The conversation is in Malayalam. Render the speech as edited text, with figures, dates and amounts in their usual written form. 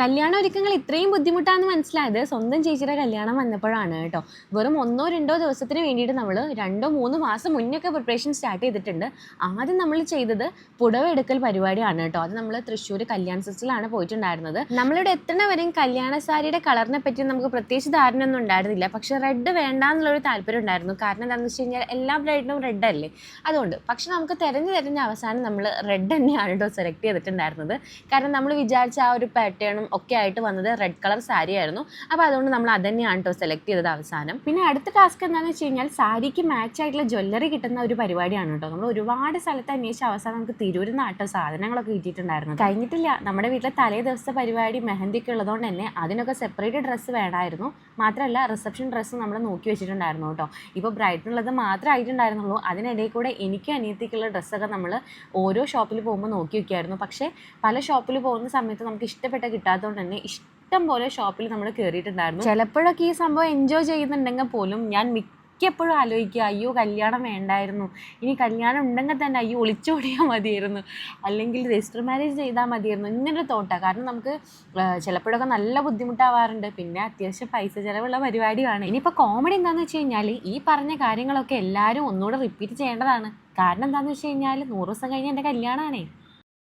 കല്യാണ ഒരുക്കങ്ങൾ ഇത്രയും ബുദ്ധിമുട്ടാണെന്ന് മനസ്സിലായത് സ്വന്തം ചേച്ചിയുടെ കല്യാണം വന്നപ്പോഴാണ് കേട്ടോ. വെറും 1-2 ദിവസത്തിന് വേണ്ടിയിട്ട് നമ്മൾ 2-3 മാസം മുന്നൊക്കെ പ്രിപ്പറേഷൻ സ്റ്റാർട്ട് ചെയ്തിട്ടുണ്ട്. ആദ്യം നമ്മൾ ചെയ്തത് പുടവ എടുക്കൽ പരിപാടിയാണ് കേട്ടോ. അത് നമ്മൾ തൃശ്ശൂർ കല്യാൺ സിസ്റ്ററിലാണ് പോയിട്ടുണ്ടായിരുന്നത്. നമ്മളിവിടെ എത്തണ വരെയും കല്യാണ സാരിയുടെ കളറിനെ പറ്റി നമുക്ക് പ്രത്യേകിച്ച് ധാരണയൊന്നും ഉണ്ടായിരുന്നില്ല. പക്ഷേ റെഡ് വേണ്ടാന്നുള്ളൊരു താല്പര്യം ഉണ്ടായിരുന്നു. കാരണം എന്താണെന്ന് വെച്ച് കഴിഞ്ഞാൽ എല്ലാ ബ്രൈഡിനും റെഡ് അല്ലേ, അതുകൊണ്ട്. പക്ഷെ നമുക്ക് തിരഞ്ഞ് അവസാനം നമ്മൾ റെഡ് തന്നെയാണ് കേട്ടോ സെലക്ട് ചെയ്തിട്ടുണ്ടായിരുന്നത്. കാരണം നമ്മൾ വിചാരിച്ച ആ ഒരു പാറ്റേണും ഒക്കെ ആയിട്ട് വന്നത് റെഡ് കളർ സാരി ആയിരുന്നു. അപ്പോൾ അതുകൊണ്ട് നമ്മൾ അത് തന്നെയാണ് കേട്ടോ സെലക്ട് ചെയ്തത് അവസാനം. പിന്നെ അടുത്ത ടാസ്ക് എന്താണെന്ന് വെച്ച് കഴിഞ്ഞാൽ സാരിക്ക് മാച്ച് ആയിട്ടുള്ള ജ്വല്ലറി കിട്ടുന്ന ഒരു പരിപാടിയാണ് കേട്ടോ. നമ്മൾ ഒരുപാട് സ്ഥലത്ത് അന്വേഷിച്ച അവസാനം നമുക്ക് തിരൂരിൽ നിന്നാട്ടോ സാധനങ്ങളൊക്കെ കിട്ടിയിട്ടുണ്ടായിരുന്നു. കഴിഞ്ഞിട്ടില്ല, നമ്മുടെ വീട്ടിലെ തലേ ദിവസത്തെ പരിപാടി മെഹന്തിയൊക്കെ ഉള്ളതുകൊണ്ട് തന്നെ അതിനൊക്കെ സെപ്പറേറ്റ് ഡ്രസ്സ് വേണമായിരുന്നു. മാത്രമല്ല റിസപ്ഷൻ ഡ്രസ്സ് നമ്മൾ നോക്കി വെച്ചിട്ടുണ്ടായിരുന്നു കേട്ടോ. ഇപ്പോൾ ബ്രൈഡിനുള്ളത് മാത്രമായിട്ടുണ്ടായിരുന്നുള്ളൂ. അതിനിടയിൽ കൂടെ എനിക്കും അനിയത്തിക്കുള്ള ഡ്രസ്സൊക്കെ നമ്മൾ ഓരോ ഷോപ്പിൽ പോകുമ്പോൾ നോക്കി വയ്ക്കുമായിരുന്നു. പക്ഷേ പല ഷോപ്പിൽ പോകുന്ന സമയത്ത് നമുക്ക് ഇഷ്ടപ്പെട്ട കിട്ടാത്തതുകൊണ്ട് തന്നെ ഇഷ്ടം പോലെ ഷോപ്പിൽ നമ്മൾ കയറിയിട്ടുണ്ടായിരുന്നു. ചിലപ്പോഴൊക്കെ ഈ സംഭവം എൻജോയ് ചെയ്യുന്നുണ്ടെങ്കിൽ പോലും ഞാൻ മിക്കപ്പോഴും ആലോചിക്കുക, അയ്യോ കല്യാണം വേണ്ടായിരുന്നു, ഇനി കല്യാണം ഉണ്ടെങ്കിൽ തന്നെ അയ്യോ ഒളിച്ചോടിയാൽ മതിയായിരുന്നു, അല്ലെങ്കിൽ രജിസ്റ്റർ മാരേജ് ചെയ്താൽ മതിയായിരുന്നു, ഇങ്ങനൊരു തോട്ടാണ്. കാരണം നമുക്ക് ചിലപ്പോഴൊക്കെ നല്ല ബുദ്ധിമുട്ടാവാറുണ്ട്. പിന്നെ അത്യാവശ്യം പൈസ ചിലവുള്ള പരിപാടിയാണ്. ഇനിയിപ്പോൾ കോമഡി എന്താണെന്ന് വെച്ച് കഴിഞ്ഞാൽ ഈ പറഞ്ഞ കാര്യങ്ങളൊക്കെ എല്ലാവരും ഒന്നുകൂടെ റിപ്പീറ്റ് ചെയ്യേണ്ടതാണ്. കാരണം എന്താണെന്ന് വെച്ച് കഴിഞ്ഞാൽ 100 ദിവസം കഴിഞ്ഞ് എൻ്റെ കല്യാണമാണേ.